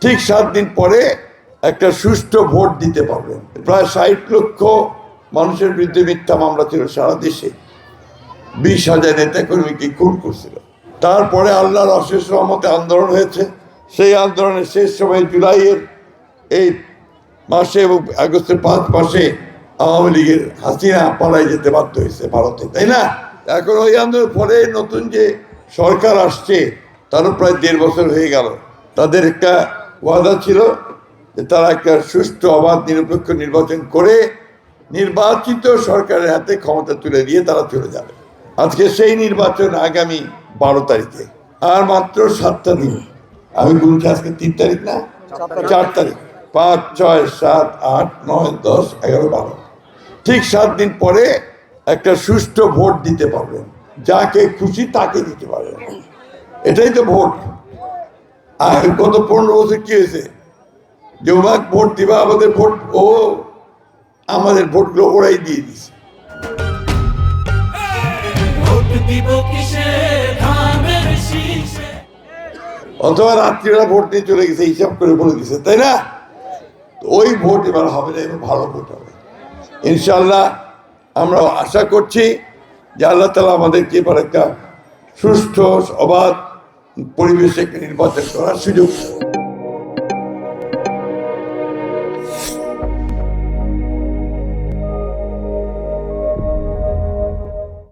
ঠিক 7 দিন পরে একটা সুষ্ঠু ভোট দিতে পারবেন। প্রায় 60 লক্ষ মানুষের বিরুদ্ধে মিথ্যা মামলা ছিল সারা দেশে। 20,000 নেতাকর্মীকে খুন করছিল। তারপরে আল্লাহর অশেষ রহমতে আন্দোলন হয়েছে। সেই আন্দোলনের শেষ সময় জুলাইয়ের এই মাসে এবং আগস্টের 5 মাসে আওয়ামী লীগের হাসিনা পালাই যেতে বাধ্য হয়েছে ভারতে, তাই না? এখন ওই আন্দোলনের পরে নতুন যে সরকার আসছে তারও প্রায় 1.5 বছর হয়ে গেল। তাদের একটা ওয়াদা ছিল যে তারা একটা সুষ্ঠু অবাধ নিরপেক্ষ নির্বাচন করে নির্বাচিত সরকারের হাতে ক্ষমতা তুলে দিয়ে তারা চলে যাবে। আজকে সেই নির্বাচন আগামী 12 তারিখে, আর মাত্র 7টা দিন। আমি গুনছি আজকে 3 তারিখ না 4 তারিখ, 5, 6, 7, 8, 9, 10, 11, 12, ঠিক 7 দিন পরে একটা সুষ্ঠু ভোট দিতে পারবেন। যাকে খুশি তাকে দিতে পারবেন। এটাই তো ভোট। আর গত 15 বছর কি হয়েছে? যে ভোট দিবা, আমাদের ভোট, আমাদের ভোটগুলো ওরাই দিয়ে দিছে। অথবা রাত্রিবেলা ভোট দিয়ে চলে গেছে, হিসাব করে বলে দিছে, তাই না? ওই ভোট এবার হবে না, এবার ভালো ভোট হবে ইনশাল্লাহ। আমরা আশা করছি যে আল্লাহ তাআলা আমাদেরকে এবার একটা সুষ্ঠু অবাধ পরিবেশে নির্বাচন করার সুযোগ